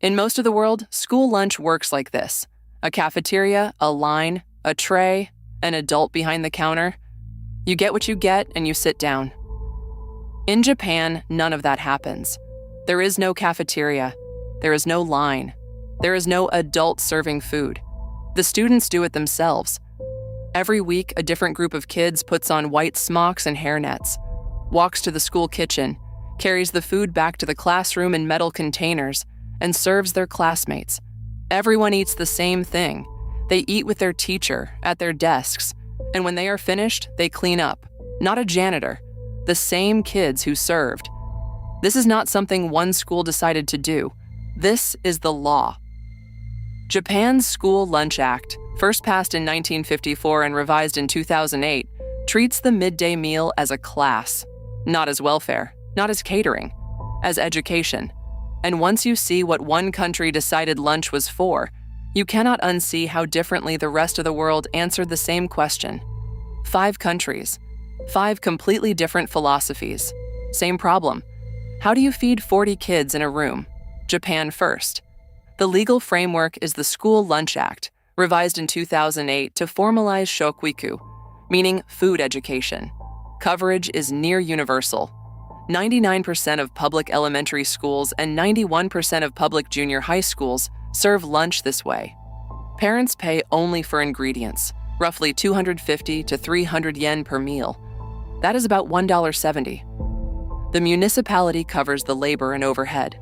In most of the world, school lunch works like this: a cafeteria, a line, a tray, an adult behind the counter. You get what you get and you sit down. In Japan, none of that happens. There is no cafeteria. There is no line. There is no adult serving food. The students do it themselves. Every week, a different group of kids puts on white smocks and hairnets, walks to the school kitchen, carries the food back to the classroom in metal containers, and serves their classmates. Everyone eats the same thing. They eat with their teacher at their desks, and when they are finished, they clean up. Not a janitor, the same kids who served. This is not something one school decided to do. This is the law. Japan's School Lunch Act, first passed in 1954 and revised in 2008, treats the midday meal as a class, not as welfare, not as catering, as education. And once you see what one country decided lunch was for, you cannot unsee how differently the rest of the world answered the same question. 5 countries, 5 completely different philosophies. Same problem. How do you feed 40 kids in a room? Japan first. The legal framework is the School Lunch Act, revised in 2008 to formalize shokuiku, meaning food education. Coverage is near universal. 99% of public elementary schools and 91% of public junior high schools serve lunch this way. Parents pay only for ingredients, roughly 250 to 300 yen per meal. That is about $1.70. The municipality covers the labor and overhead.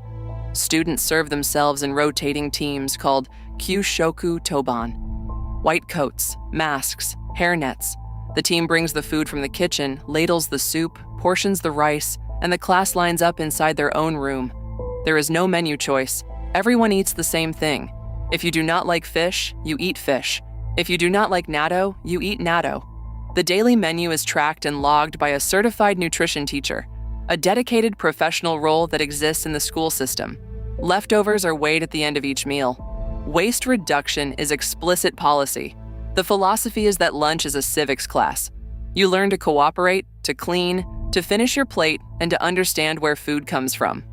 Students serve themselves in rotating teams called Kyushoku Toban. White coats, masks, hairnets. The team brings the food from the kitchen, ladles the soup, portions the rice, and the class lines up inside their own room. There is no menu choice. Everyone eats the same thing. If you do not like fish, you eat fish. If you do not like natto, you eat natto. The daily menu is tracked and logged by a certified nutrition teacher, a dedicated professional role that exists in the school system. Leftovers are weighed at the end of each meal. Waste reduction is explicit policy. The philosophy is that lunch is a civics class. You learn to cooperate, to clean, to finish your plate, and to understand where food comes from.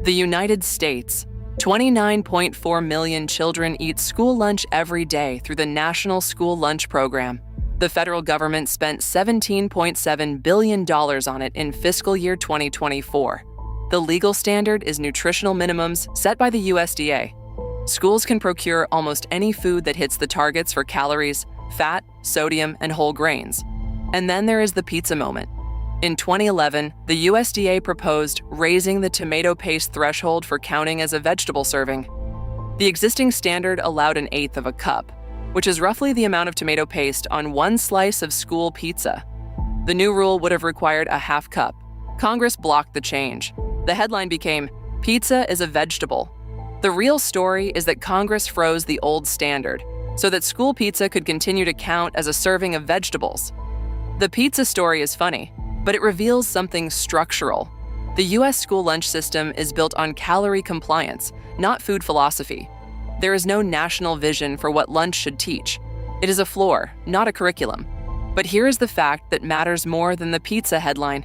The United States, 29.4 million children eat school lunch every day through the National School Lunch Program. The federal government spent $17.7 billion on it in fiscal year 2024. The legal standard is nutritional minimums set by the USDA. Schools can procure almost any food that hits the targets for calories, fat, sodium, and whole grains. And then there is the pizza moment. In 2011, the USDA proposed raising the tomato paste threshold for counting as a vegetable serving. The existing standard allowed 1/8 of a cup, which is roughly the amount of tomato paste on one slice of school pizza. The new rule would have required a 1/2 cup. Congress blocked the change. The headline became, "Pizza is a vegetable." The real story is that Congress froze the old standard so that school pizza could continue to count as a serving of vegetables. The pizza story is funny, but it reveals something structural. The U.S. school lunch system is built on calorie compliance, not food philosophy. There is no national vision for what lunch should teach. It is a floor, not a curriculum. But here is the fact that matters more than the pizza headline.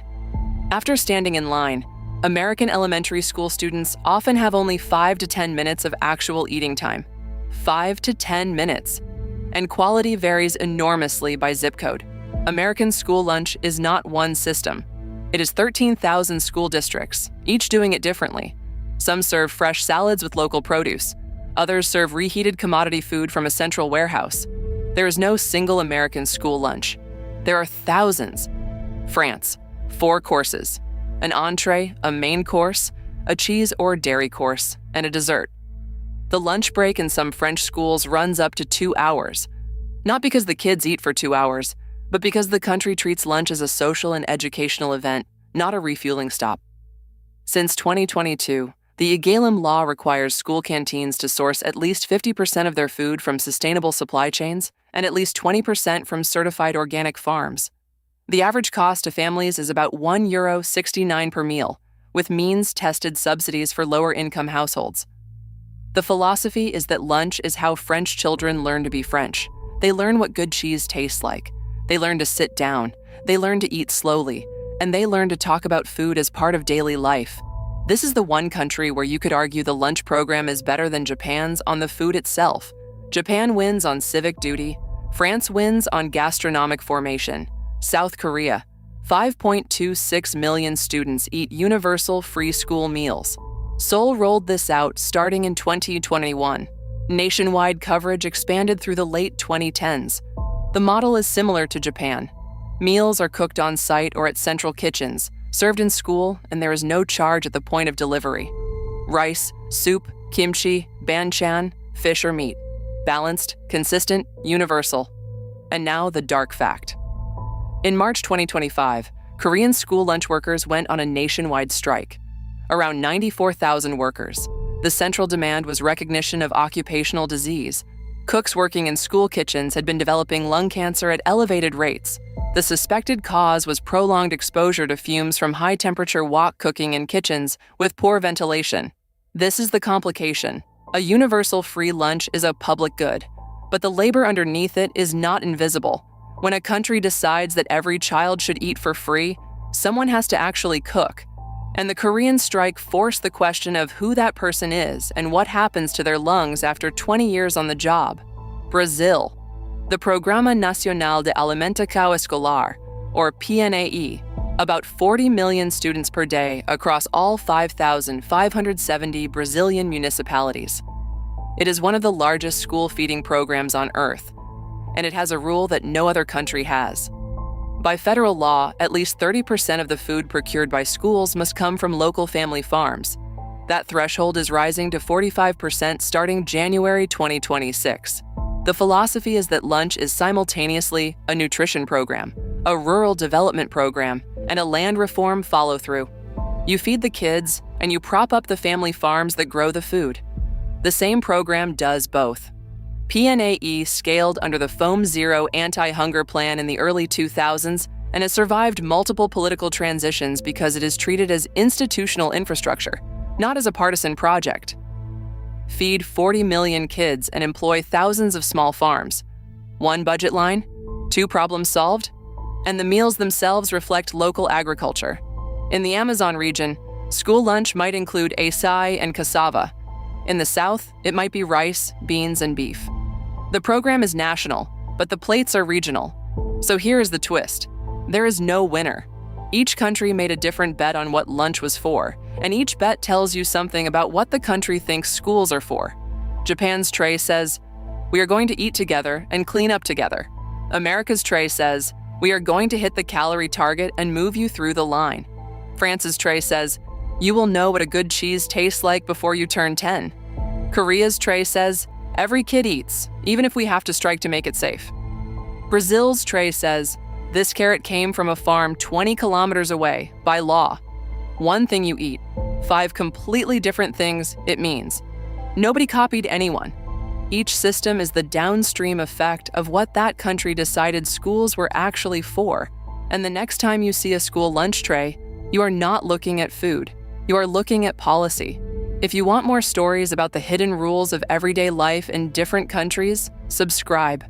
After standing in line, American elementary school students often have only 5 to 10 minutes of actual eating time. 5 to 10 minutes. And quality varies enormously by zip code. American school lunch is not one system. It is 13,000 school districts, each doing it differently. Some serve fresh salads with local produce. Others serve reheated commodity food from a central warehouse. There is no single American school lunch. There are thousands. France, 4 courses. An entree, a main course, a cheese or dairy course, and a dessert. The lunch break in some French schools runs up to 2 hours. Not because the kids eat for 2 hours, but because the country treats lunch as a social and educational event, not a refueling stop. Since 2022, the EGalim law requires school canteens to source at least 50% of their food from sustainable supply chains and at least 20% from certified organic farms. The average cost to families is about €1.69 per meal, with means-tested subsidies for lower-income households. The philosophy is that lunch is how French children learn to be French. They learn what good cheese tastes like. They learn to sit down. They learn to eat slowly. And they learn to talk about food as part of daily life. This is the one country where you could argue the lunch program is better than Japan's on the food itself. Japan wins on civic duty. France wins on gastronomic formation. South Korea, 5.26 million students eat universal free school meals. Seoul rolled this out starting in 2021. Nationwide coverage expanded through the late 2010s. The model is similar to Japan. Meals are cooked on site or at central kitchens, served in school, and there is no charge at the point of delivery. Rice, soup, kimchi, banchan, fish or meat. Balanced, consistent, universal. And now the dark fact. In March 2025, Korean school lunch workers went on a nationwide strike. Around 94,000 workers. The central demand was recognition of occupational disease. Cooks working in school kitchens had been developing lung cancer at elevated rates. The suspected cause was prolonged exposure to fumes from high-temperature wok cooking in kitchens with poor ventilation. This is the complication. A universal free lunch is a public good, but the labor underneath it is not invisible. When a country decides that every child should eat for free, someone has to actually cook. And the Korean strike forced the question of who that person is and what happens to their lungs after 20 years on the job. Brazil. The Programa Nacional de Alimentação Escolar, or PNAE, about 40 million students per day across all 5,570 Brazilian municipalities. It is one of the largest school feeding programs on Earth, and it has a rule that no other country has. By federal law, at least 30% of the food procured by schools must come from local family farms. That threshold is rising to 45% starting January 2026. The philosophy is that lunch is simultaneously a nutrition program, a rural development program, and a land reform follow-through. You feed the kids, and you prop up the family farms that grow the food. The same program does both. PNAE scaled under the Foam Zero anti-hunger plan in the early 2000s and has survived multiple political transitions because it is treated as institutional infrastructure, not as a partisan project. Feed 40 million kids and employ thousands of small farms. One budget line, 2 problems solved, and the meals themselves reflect local agriculture. In the Amazon region, school lunch might include acai and cassava. In the South, it might be rice, beans, and beef. The program is national, but the plates are regional. So here is the twist. There is no winner. Each country made a different bet on what lunch was for, and each bet tells you something about what the country thinks schools are for. Japan's tray says, "We are going to eat together and clean up together." America's tray says, "We are going to hit the calorie target and move you through the line." France's tray says, "You will know what a good cheese tastes like before you turn 10. Korea's tray says, "Every kid eats, even if we have to strike to make it safe." Brazil's tray says, "This carrot came from a farm 20 kilometers away, by law." One thing you eat, 5 completely different things it means. Nobody copied anyone. Each system is the downstream effect of what that country decided schools were actually for. And the next time you see a school lunch tray, you are not looking at food. You are looking at policy. If you want more stories about the hidden rules of everyday life in different countries, subscribe.